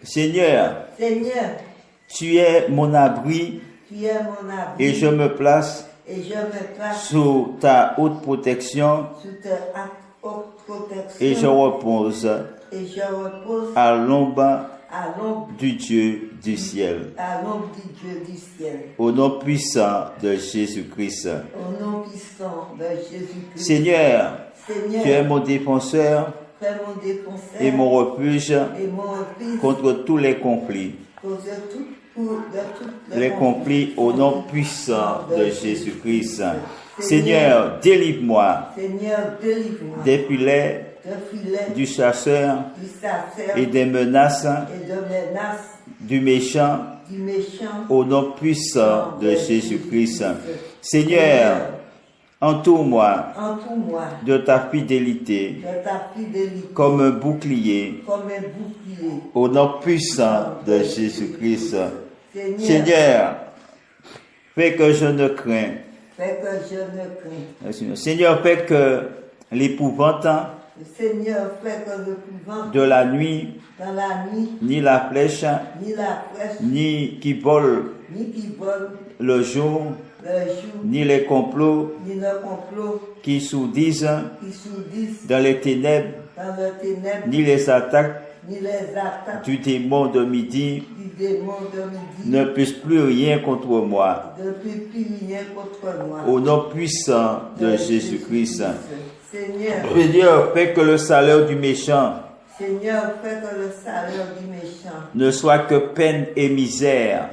Seigneur, tu es mon abri et je me place sous ta haute protection et je repose à l'ombre du Dieu du ciel. Au nom puissant de Jésus-Christ. Seigneur, tu es mon défenseur et mon refuge contre tous les conflits. Les conflits au nom puissant de Jésus-Christ. Seigneur, délivre-moi des filets du chasseur et des menaces du méchant au nom puissant de Jésus-Christ. Seigneur, entoure-moi de ta fidélité comme un bouclier au nom puissant de Jésus-Christ. Seigneur, fais que je ne crains. Seigneur, fais que l'épouvante de la nuit, ni la flèche, ni qui vole le jour, ni les complots qui sourdisent dans les ténèbres, ni les attaques du démon de midi ne puissent plus rien contre moi. Au nom puissant de Jésus-Christ. Seigneur, fais que le salaire du méchant ne soit que peine et misère.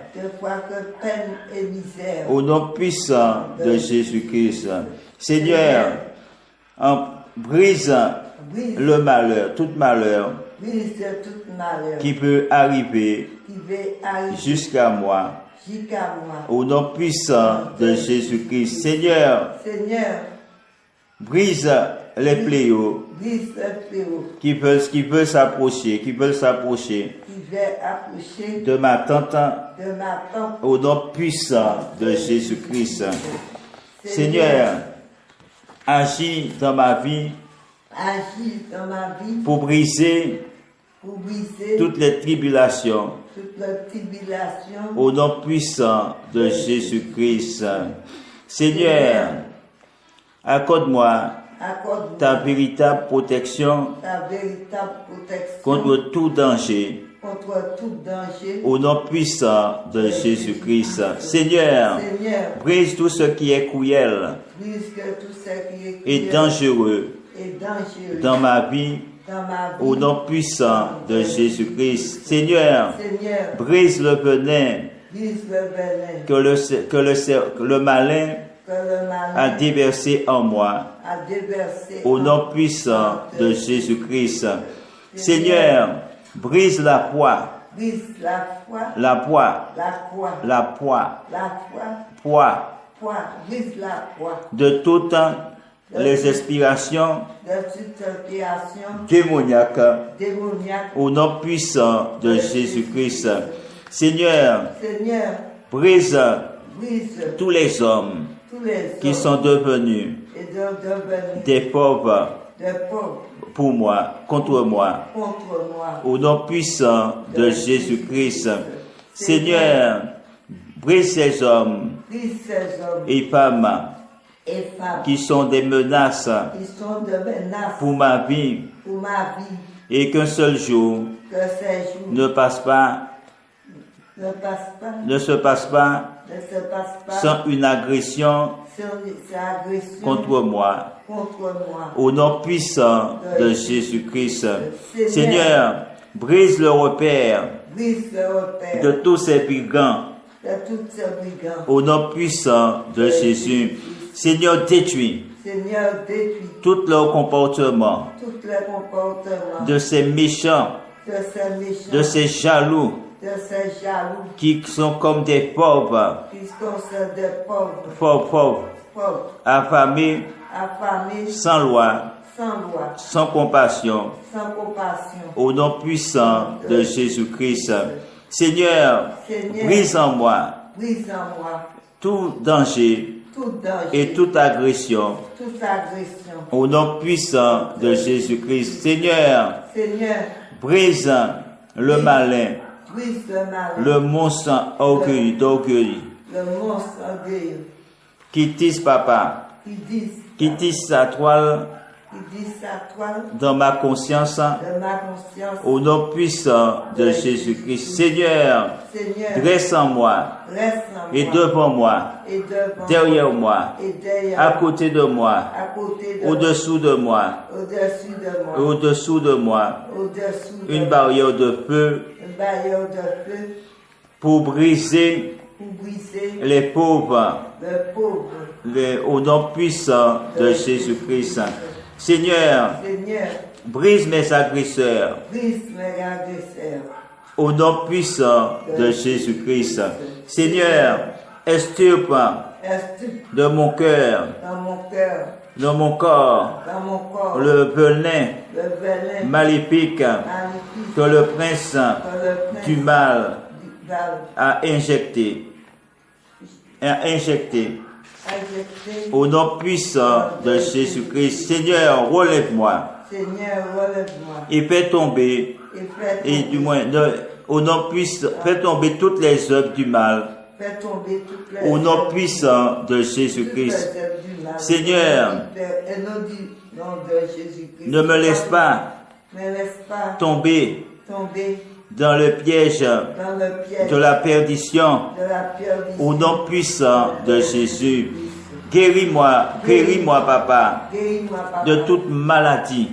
Au nom puissant de Jésus-Christ. Seigneur, brise le malheur, tout malheur qui peut arriver jusqu'à moi. Au nom puissant de Jésus-Christ. Seigneur, brise les fléaux qui veulent s'approcher de ma tente au nom puissant de Jésus-Christ. Seigneur, agis dans ma vie pour briser toutes les tribulations au nom puissant de Jésus-Christ. Seigneur, accorde-moi ta véritable protection contre tout danger au nom puissant de Jésus-Christ. Seigneur, brise tout ce qui est cruel et dangereux dans ma vie au nom puissant de Jésus-Christ. Seigneur, brise le venin que le malin a déversé en moi au nom puissant de Jésus-Christ. Seigneur, brise la poix de toutes les inspirations démoniaques au nom puissant de Jésus-Christ. Seigneur, brise tous les hommes qui sont devenus des pauvres pour moi, contre moi, au nom puissant de Jésus-Christ. Seigneur, brise ces hommes et femmes qui sont des menaces pour ma vie et qu'un seul jour ne se passe pas sans une agression contre moi. Au nom puissant de Jésus-Christ. Seigneur, brise le repère de tous ces brigands. Au nom puissant de Jésus. Seigneur, détruis tout leur comportement de ces méchants, de ces jaloux, qui sont comme des pauvres, affamés, sans loi, sans compassion, au nom puissant de Jésus-Christ. Seigneur, brise en moi tout danger et toute agression au nom puissant de Jésus-Christ. Seigneur, brise le malin, brise le malin, le monstre d'orgueil, le monstre orgueilleux, qui tisse, papa, qui tisse sa toile dans ma conscience, au nom puissant de Jésus-Christ. Seigneur, reste en moi et devant moi, derrière moi, à côté de moi, au-dessous de moi, au-dessous de moi, une barrière de feu pour briser les pauvres, au nom puissant de Jésus-Christ. Seigneur, brise mes agresseurs, au nom puissant de Jésus-Christ. Seigneur, extirpe de mon cœur, dans mon corps, le venin maléfique que le prince du mal a injecté. Au nom puissant de Jésus-Christ. Seigneur, relève-moi. Et fais tomber, et du moins, au nom puissant, fais tomber toutes les œuvres du mal. Au nom puissant de Jésus-Christ. Seigneur, ne me laisse pas tomber dans le piège de la perdition, au nom puissant de Jésus. Guéris-moi, papa, de toute maladie,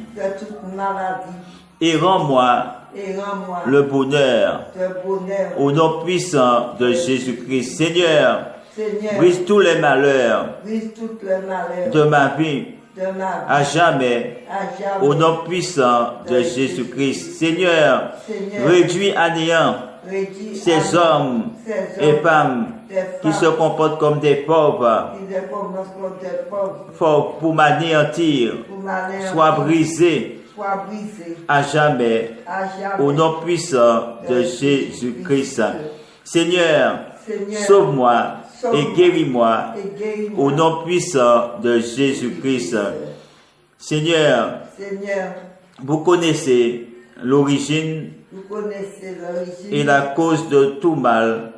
et rends-moi le bonheur, au nom puissant de Jésus-Christ. Seigneur, brise tous les malheurs de ma vie, à jamais, au nom puissant de Jésus-Christ. Seigneur, réduis à néant ces hommes et femmes qui se comportent comme des pauvres, pour m'anéantir, soient brisés à jamais, au nom puissant de Jésus-Christ. Seigneur, sauve-moi et guéris-moi, au nom puissant de Jésus-Christ. Seigneur, vous connaissez l'origine et la cause de tout mal,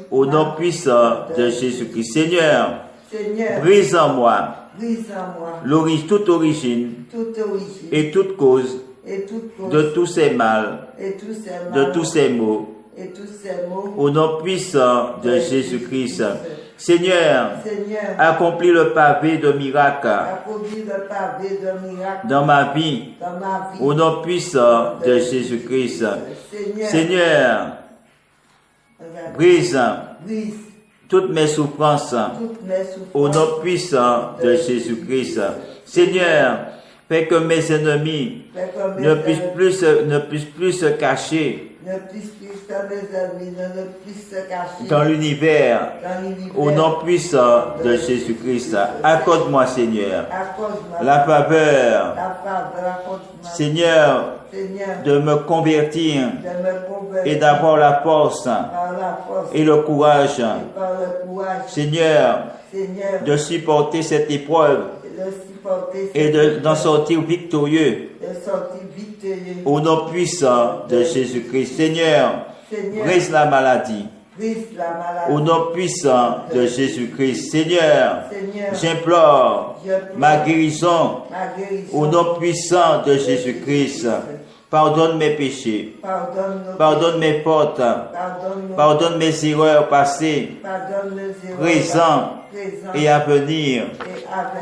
au nom puissant de Jésus-Christ. Seigneur, brise en moi toute origine et toute cause de tous ces mal, de tous ces maux, au nom puissant de Jésus-Christ. Seigneur, accomplis le pavé de miracles dans ma vie, au nom puissant de Jésus-Christ. Seigneur, brise toutes mes souffrances, au nom puissant de Jésus-Christ. Seigneur, fais que mes ennemis ne puissent plus se cacher dans l'univers, au nom puissant de Jésus-Christ. Accorde-moi, Seigneur, la faveur, Seigneur, de me convertir et d'avoir la force et le courage, Seigneur, de supporter cette épreuve et d'en sortir victorieux, au nom puissant de Jésus-Christ. Seigneur, brise la maladie, au nom puissant de Jésus-Christ. Seigneur, j'implore ma guérison, au nom puissant de Jésus-Christ. Pardonne mes péchés, pardonne mes fautes, pardonne mes erreurs passées, présentes et à venir,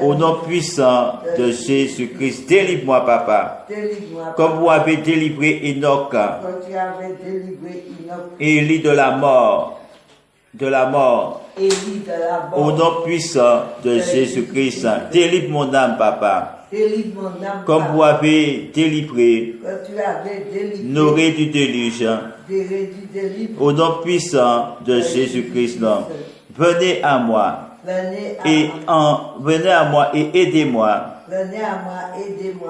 au nom puissant de Jésus-Christ. Délivre-moi, papa, comme vous avez délivré Enoch et Élie de la mort, au nom puissant de Jésus-Christ. Délivre mon âme, papa, comme vous avez délivré Noé du déluge, au nom puissant de Jésus-Christ. Venez à moi et aidez-moi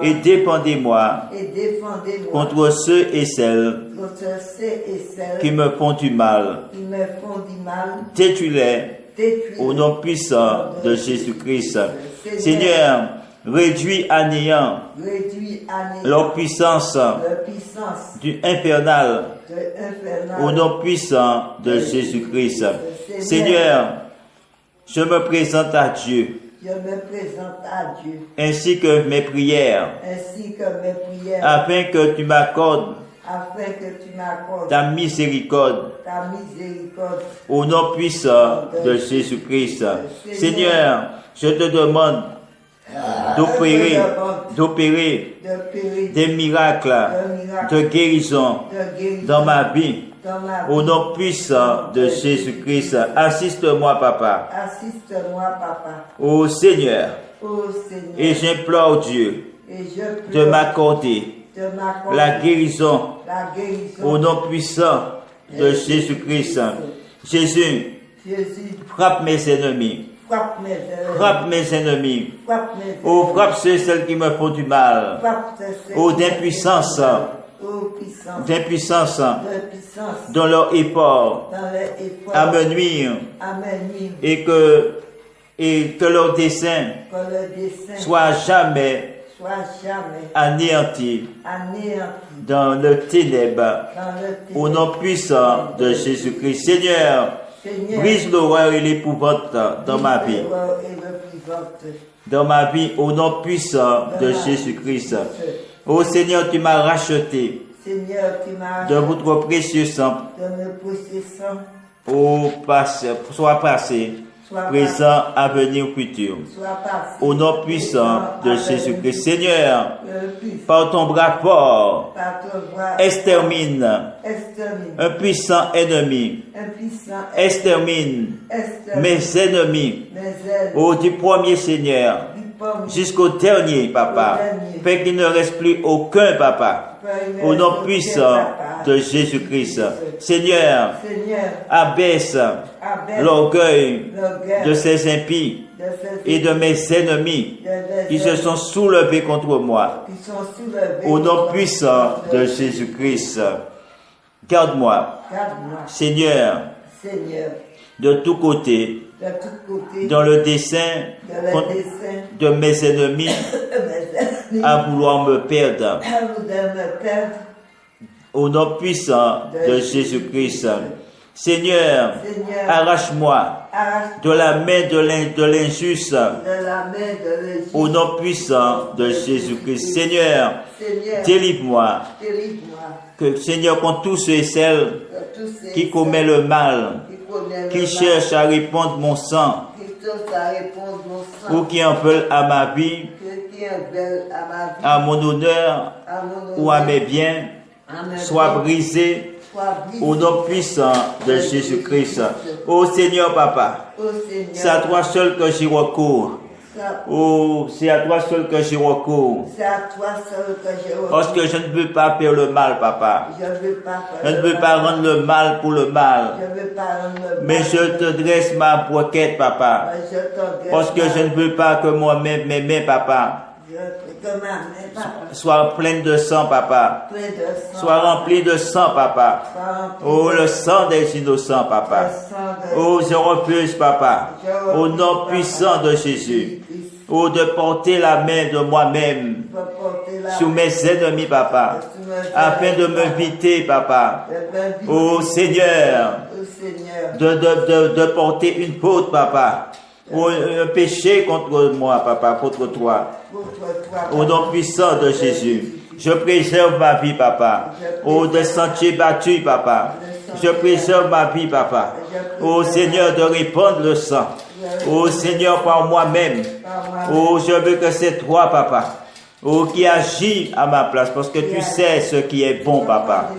et défendez-moi contre ceux et celles qui me font du mal. Détruis-les au nom puissant de Jésus-Christ. Seigneur, réduis à néant leur puissance du infernal au nom puissant de Jésus-Christ. Seigneur, je me présente à Dieu. Ainsi que mes prières, afin que tu m'accordes ta miséricorde au nom puissant de Jésus-Christ. Seigneur, je te demande d'opérer des miracles de guérison dans ma vie. Au nom puissant de Jésus-Christ, assiste-moi, Papa. Ô Seigneur, et j'implore Dieu de m'accorder la guérison au nom puissant de Jésus-Christ. Jésus, frappe mes ennemis. Frappe mes ennemis. Oh, frappe ceux et celles qui me font du mal. Oh, d'impuissance dans leur effort à me nuire et que leur dessein soit jamais anéanti dans le ténèbre au nom puissant de Jésus-Christ. Seigneur, brise l'horreur et l'épouvante dans ma vie. Dans ma vie, au nom puissant de Jésus-Christ. Ô Seigneur, tu m'as racheté de votre précieux sang. Ô passé, soit passé, présent, à venir, futur. Au nom puissant de Jésus-Christ. Seigneur, par ton bras fort, extermine un puissant ennemi. Extermine mes ennemis. Au du premier Seigneur, jusqu'au dernier, Papa. Fait qu'il ne reste plus aucun, Papa. Au nom puissant de Jésus-Christ. Seigneur, abaisse l'orgueil de ces impies et de mes ennemis qui se sont soulevés contre moi. Au nom puissant de Jésus-Christ. Garde-moi, Seigneur, de tous côtés, dans le dessein de mes ennemis à vouloir me perdre. Au nom puissant de Jésus-Christ. Seigneur, arrache-moi de la main de l'injuste au nom puissant de Jésus-Christ. Seigneur, délivre-moi. Que Seigneur, contre tous ceux et celles qui commettent le mal, qui cherchent à répandre mon sang, ou qui en veulent à ma vie, à mon honneur ou à mes biens, soient brisés au nom puissant de Jésus-Christ. Ô Seigneur Papa, c'est à toi seul que j'y recours. Oh, c'est à toi seul que j'y recours. Parce que je ne veux pas faire le mal, Papa. Je ne veux pas rendre le mal pour le mal. Mais je te dresse ma requête, Papa. Parce que je ne veux pas que moi-même, mes mains, Papa, soient pleines de sang, Papa. Soient remplies de sang, Papa. Oh, le sang des innocents, Papa. Oh, je refuse, Papa. Au nom puissant de Jésus. Oh, de porter la main de moi-même sur mes ennemis, Papa, afin de me viter, Papa. Oh, Seigneur, de porter une faute, Papa. Ou un péché contre moi, Papa, contre toi. Au nom puissant de Jésus. Je préserve ma vie, Papa. Oh, des sentiers battus, Papa. Je préserve ma vie, Papa. Oh, Seigneur, de répandre le sang. Oh, Seigneur, par moi-même. Oh, je veux que c'est toi, Papa. Oh, qui agis à ma place, parce que tu sais ce qui est bon, Papa.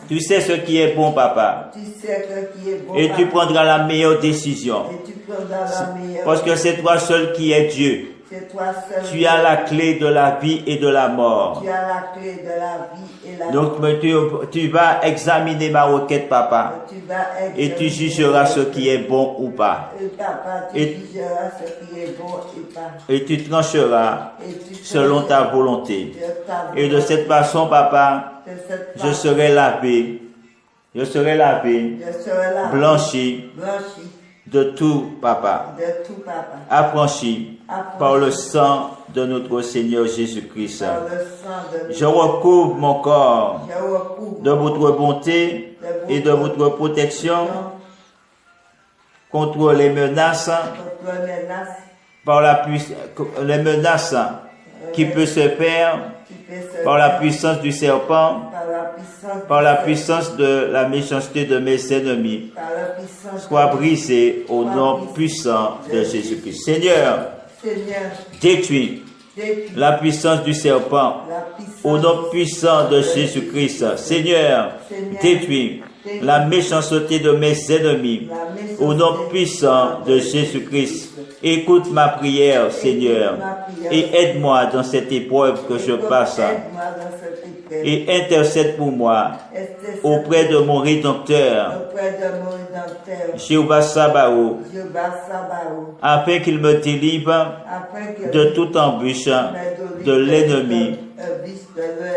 Tu sais ce qui est bon, Papa. Et tu prendras la meilleure décision. Parce que c'est toi seul qui es Dieu. Tu as la clé de la vie et de la mort. Donc tu vas examiner ma requête, Papa. Et tu jugeras ce qui est bon ou pas. Et tu trancheras selon ta volonté. Et de cette façon, Papa, je serai lavé. Je serai lavé, blanchi de tout, Papa, de tout, Papa, affranchi par le sang de notre Seigneur Jésus-Christ. par le sang de Je recouvre mon corps Je recouvre de votre bonté et de votre protection contre les menaces, contre les menaces par les menaces qui peuvent se faire qui peuvent se par la faire puissance du serpent, par par la la puissance puissance de la méchanceté de mes ennemis. par la puissance Sois brisé au nom puissant de Jésus-Christ. Seigneur, Seigneur, détruis détruis la puissance du serpent la puissance au nom puissant de Jésus-Christ. Seigneur, détruis la méchanceté de mes ennemis au nom puissant de Jésus-Christ. Écoute ma prière, Seigneur, et aide-moi dans cette épreuve que je passe, Aide-moi dans cette épreuve. et intercède pour moi auprès de mon Rédempteur, auprès de mon Rédempteur, Jéhovah Sabaoth, Jéhovah Sabaoth, afin qu'il me délivre afin que de toute embûche de l'ennemi.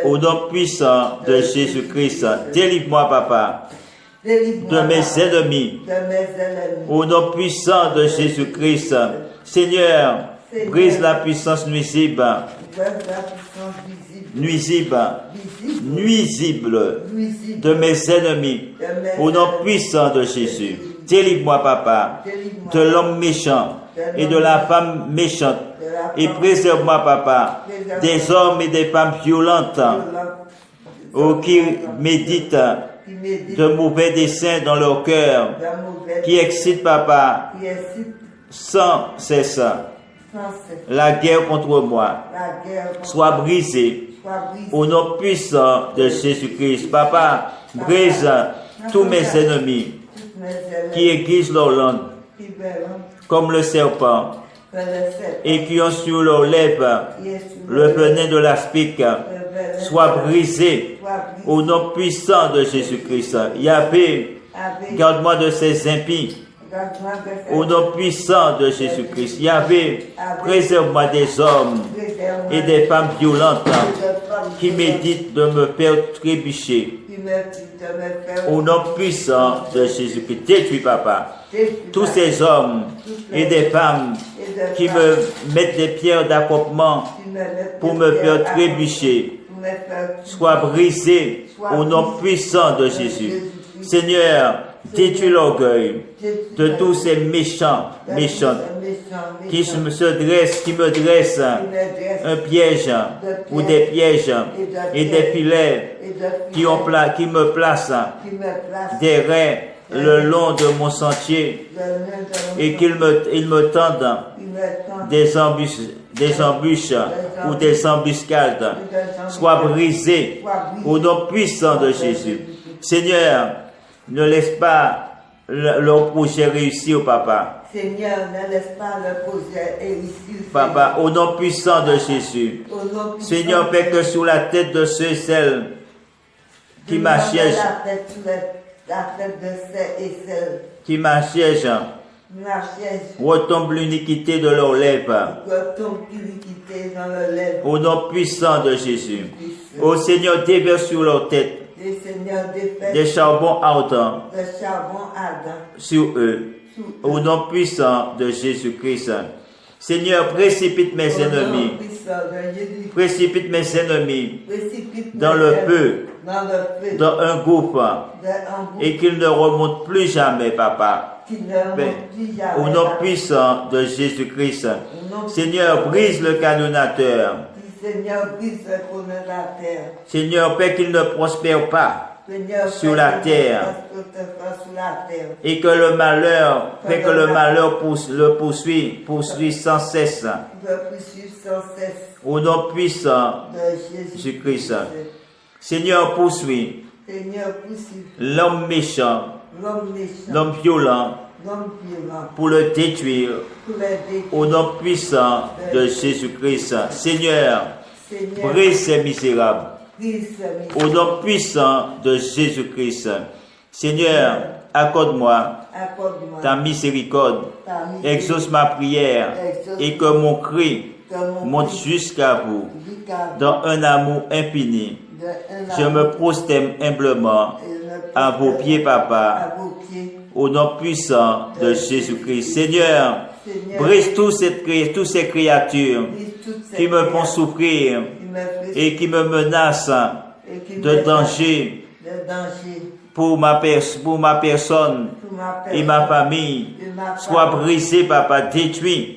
Au nom puissant de Jésus-Christ, délivre-moi, Papa, de mes ennemis. Au nom puissant de Jésus-Christ, Seigneur, brise la puissance nuisible, nuisible de mes ennemis. Au nom puissant de Jésus, délivre-moi, Papa, de l'homme méchant et de la femme méchante. Et préserve-moi, Papa, des hommes et des femmes violentes qui méditent de mauvais desseins dans leur cœur, qui excitent, Papa, sans cesse la guerre contre moi. Sois brisée au nom puissant de Jésus-Christ. Papa, brise tous mes ennemis qui aiguisent leur langue comme le serpent et qui ont sur leurs lèvres le venin de l'aspic. Sois brisé au nom puissant de Jésus-Christ. Yahvé, garde-moi de ces impies. Au nom puissant de Jésus-Christ. Yahvé, préserve-moi des hommes et des femmes violentes qui méditent de me faire trébucher. Au nom puissant de Jésus-Christ. Détruis, Papa, tous ces hommes et des femmes qui me mettent des pierres d'accomplement pour me faire trébucher. Sois brisé au nom puissant de Jésus. Seigneur, détruis l'orgueil de tous ces méchants qui me dressent un piège ou des pièges et des filets qui me placent derrière le long de mon sentier et qu'ils me tendent des embûches ou des embuscades. Sois brisé au nom puissant de Jésus. Seigneur, ne laisse pas leur projet réussir, Papa. Seigneur, ne laisse pas le projet réussir. Papa, au nom puissant de Jésus. Seigneur, fais que sur la tête de ceux et celles qui m'assiègent, retombe l'iniquité de leurs lèvres. Au nom puissant de Jésus. Ô Seigneur, déverse sur leur tête des charbons ardents sur eux. Au nom puissant de Jésus-Christ. Seigneur, précipite mes ennemis. Précipite mes ennemis dans le feu, dans un gouffre, et qu'ils ne remontent plus jamais, Papa. Au nom puissant de Jésus-Christ. Seigneur, brise le canonnateur. Seigneur, fais qu'il ne prospère pas sur la terre et que le malheur, fais que le malheur le poursuit sans cesse. Au nom puissant de Jésus-Christ. Seigneur, poursuis l'homme méchant, l'homme violent, pour le détruire au nom puissant de Jésus-Christ. Seigneur, brise ces misérables au nom puissant de Jésus-Christ. Seigneur, accorde-moi ta miséricorde, exauce ma prière et que mon cri monte jusqu'à vous dans un amour infini. Je me prosterne humblement à vos pieds, Papa, à vos pieds. au nom puissant de Jésus-Christ. Seigneur, brise tous ces créatures qui me font souffrir et qui me menacent de danger pour ma personne et ma famille. Sois brisé, Papa, détruit.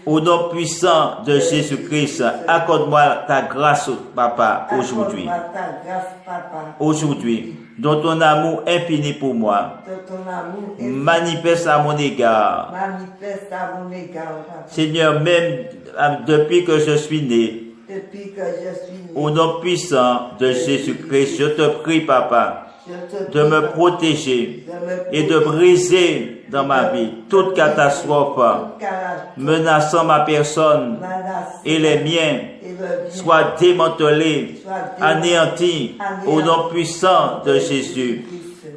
Au nom puissant de Jésus-Christ, accorde-moi ta grâce, Papa, aujourd'hui. Aujourd'hui, dans ton amour infini pour moi, manifeste à mon égard. Seigneur, même depuis que je suis né, au nom puissant de Jésus-Christ, je te prie, Papa, de me protéger et de briser dans ma vie toute catastrophe menaçant ma personne et les miens soit démantelée, anéantie au nom puissant de Jésus.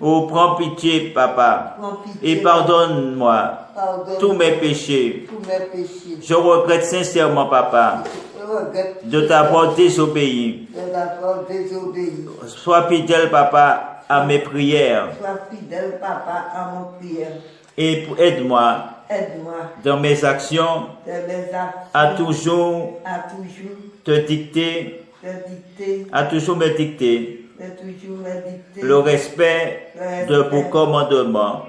Oh, prends pitié, Papa, et pardonne-moi tous mes péchés. Je regrette sincèrement, Papa, de t'avoir désobéi. Sois fidèle, Papa, à mes prières. Et aide-moi dans mes actions à toujours te dicter, à toujours me dicter le respect de vos commandements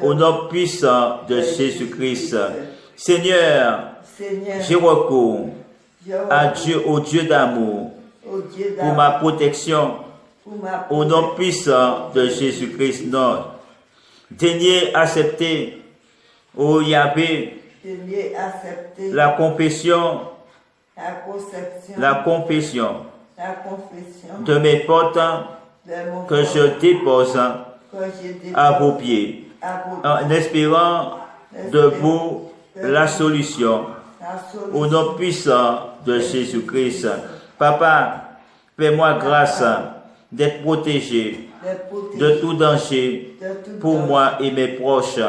au nom puissant de Jésus-Christ. Seigneur, j'ai recours à Dieu, au Dieu d'amour, pour ma protection au nom puissant de Jésus-Christ. Non, daignez accepter, ô Yahvé, la confession de mes fautes que je dépose à vos pieds, en espérant de vous la solution au nom puissant de Jésus-Christ. Papa, fais-moi grâce d'être protégé de tout danger pour moi et mes proches.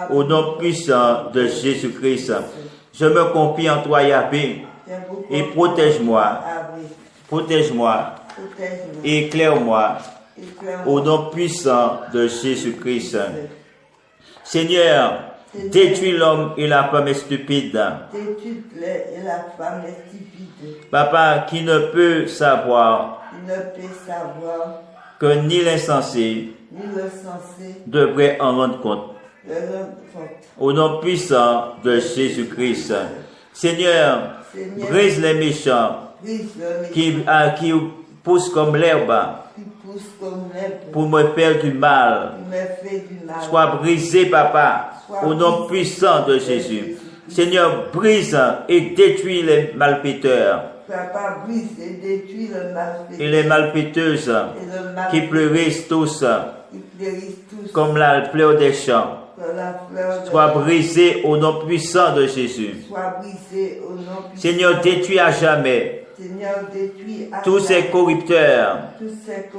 Au nom puissant de Jésus-Christ, je me confie en toi, Yahvé, et protège-moi, éclaire-moi, au nom puissant de Jésus-Christ. Seigneur, détruis l'homme et la femme stupide. Papa, qui ne peut savoir que ni l'insensé devrait en rendre compte. Au nom puissant de Jésus-Christ. Seigneur, brise les méchants qui poussent comme l'herbe pour me faire du mal. Sois brisé, Papa, au nom puissant de Jésus. Seigneur, brise et détruis les malfaiteurs et les malfaiteuses qui fleurissent tous comme la fleur des champs. Sois brisé au nom puissant de Jésus. Seigneur, détruis à jamais tous ces corrupteurs,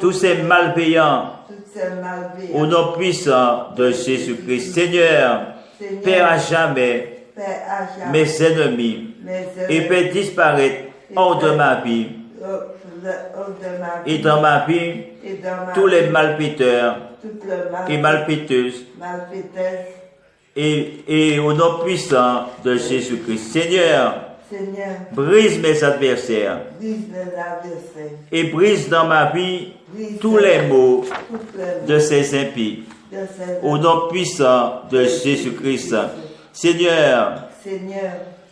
tous ces malveillants, au nom puissant de Jésus-Christ. Seigneur, perds à jamais mes ennemis et fais disparaître hors de ma vie et dans ma vie tous les malfaiteurs et malfaiteuses et au nom puissant de Jésus-Christ. Seigneur, brise mes adversaires et brise dans ma vie tous les maux de ces impies. Au nom puissant de Jésus-Christ. Seigneur,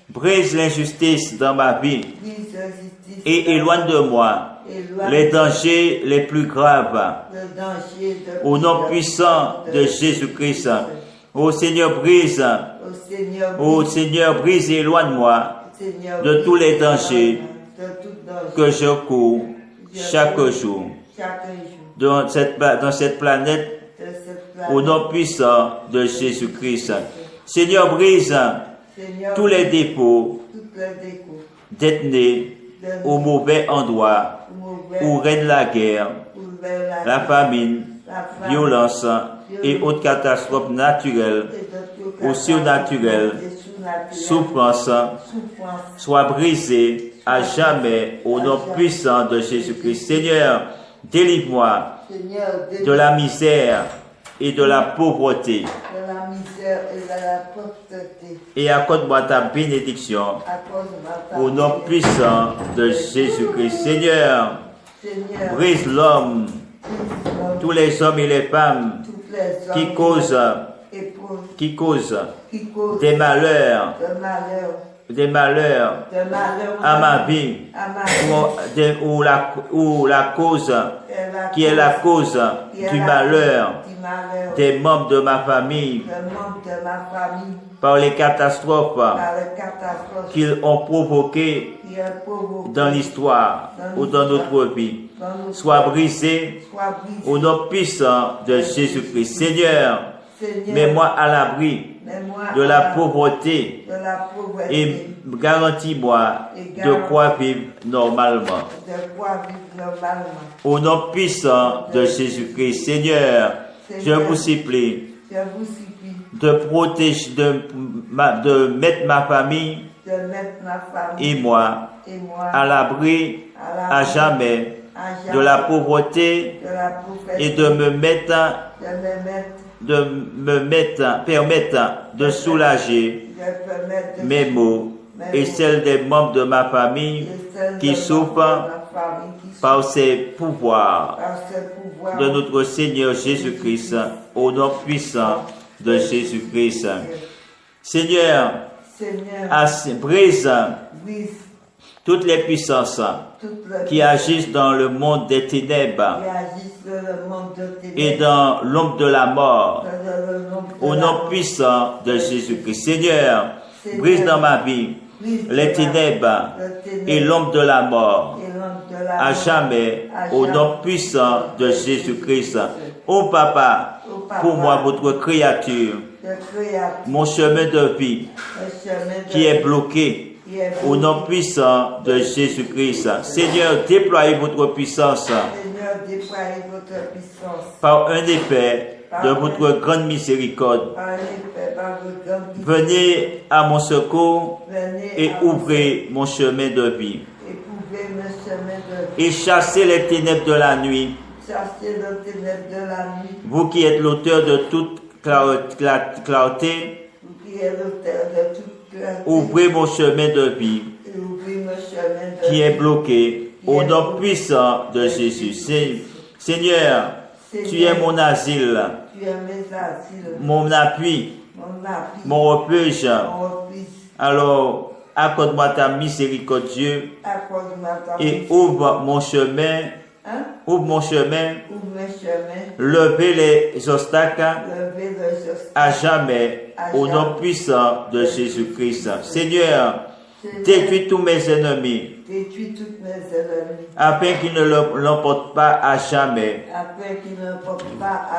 brise l'injustice dans ma vie et éloigne de moi les dangers les plus graves. Au nom puissant de Jésus-Christ. Ô Seigneur, brise. Ô Seigneur, brise et éloigne-moi de tous les dangers que je cours chaque jour dans cette planète. Au nom puissant de Jésus-Christ. Seigneur, brise tous les défauts d'être né au mauvais endroit où règne la guerre, la famine, violence et autres catastrophes naturelles ou surnaturelles, souffrance, soit brisée à jamais au nom puissant de Jésus-Christ. Seigneur, Délivre-moi Seigneur, de la misère et de la pauvreté. de la misère et de la pauvreté. Et accorde-moi ta bénédiction Accorde-moi ta au nom prière. puissant de Jésus-Christ. Seigneur, Seigneur, brise l'homme, brise tous les hommes et les femmes toutes les hommes qui causent qui causent des malheurs, de malheur à ma vie, à ma vie, ou la cause qui est la cause du malheur des membres de ma famille par les catastrophes qu'ils ont provoquées dans l'histoire ou dans notre vie, soit brisé au nom puissant de Jésus-Christ. Seigneur, mets-moi à l'abri de la pauvreté et garantis-moi de quoi vivre normalement. Au nom puissant de Jésus-Christ, Seigneur, je vous supplie de protéger, de mettre ma famille et moi à l'abri à jamais de la pauvreté et de permettre de soulager mes maux et celles des membres de ma famille qui souffrent par ces pouvoirs de notre Seigneur Jésus-Christ, au nom puissant de Jésus-Christ. Seigneur, brise toutes les puissances qui agissent dans le monde des ténèbres et dans l'ombre de la mort, au nom puissant de Jésus-Christ. Seigneur, brise dans ma vie les ténèbres et l'ombre de la mort, à jamais, au nom puissant de Jésus-Christ. Ô Papa, pour moi, votre créature, mon chemin de vie qui est bloqué, au nom puissant de Jésus-Christ. Seigneur, déployez votre puissance par un effet de votre grande miséricorde. Venez à mon secours et ouvrez mon chemin de vie. Et chassez les ténèbres de la nuit. Vous qui êtes l'auteur de toute clarté, ouvrez mon chemin de vie qui est bloqué au nom puissant de Jésus. Seigneur, tu es mon asile, mon appui, mon refuge. Alors, accorde-moi ta miséricorde, Dieu, et ouvre mon chemin. Ouvre mon chemin, levez les obstacles à jamais au nom puissant de Jésus-Christ. Seigneur, détruis tous mes ennemis afin qu'ils ne l'emportent pas à jamais.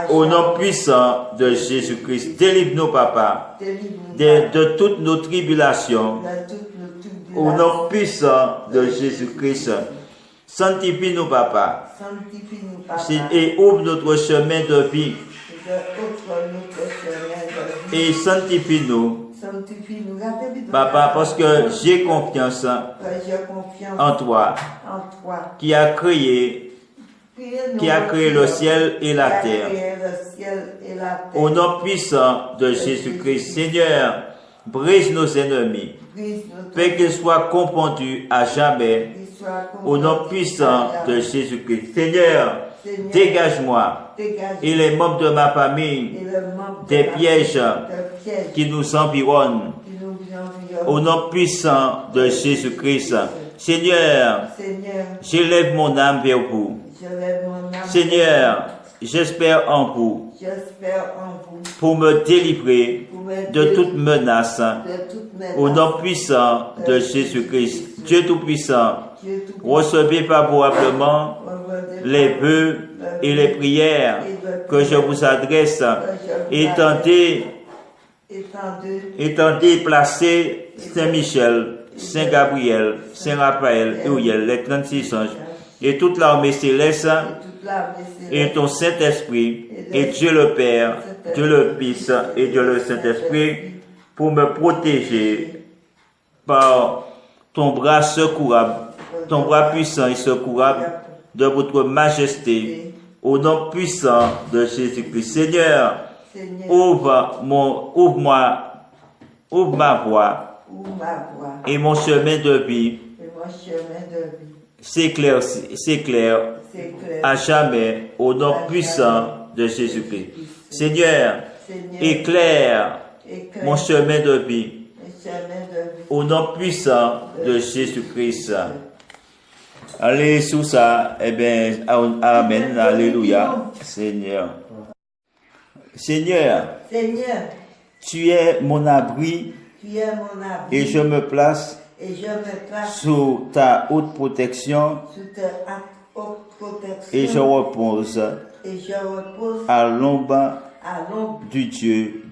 Au nom puissant de Jésus-Christ, délivre-nous, Papa, de toutes nos tribulations. Au nom puissant de Jésus-Christ. Sanctifie-nous, Papa, et ouvre notre chemin de vie. Et sanctifie-nous, Papa, parce que j'ai confiance en toi, qui a créé le ciel et la terre. Au nom puissant de Jésus-Christ, Seigneur, brise nos ennemis, fais qu'ils soient confondus à jamais. Au nom puissant de Jésus-Christ. Seigneur, dégage-moi et les membres de ma famille des pièges qui nous environnent. Au nom puissant de Jésus-Christ. Seigneur, j'élève mon âme vers vous. Seigneur, j'espère en vous pour me délivrer de toute menace. Au nom puissant de Jésus-Christ. Dieu Tout-Puissant, recevez favorablement les vœux et les prières que je vous adresse. Étendez, placez Saint-Michel, Saint-Gabriel, Saint-Raphaël, Uriel, les 36 anges, et toute l'armée céleste, et ton Saint-Esprit, et Dieu le Père, Dieu le Fils, et Dieu le Saint-Esprit, pour me protéger par ton bras secourable, ton bras puissant et secourable, de votre majesté, au nom puissant de Jésus-Christ. Seigneur, ouvre ma voie et mon chemin de vie s'éclaire à jamais au nom puissant de Jésus-Christ. Seigneur, éclaire mon chemin de vie au nom puissant de Jésus-Christ. Allez sous ça, eh bien, amen, alléluia, Seigneur. Seigneur, tu es mon abri et je me place sous ta haute protection et je repose à l'ombre du Dieu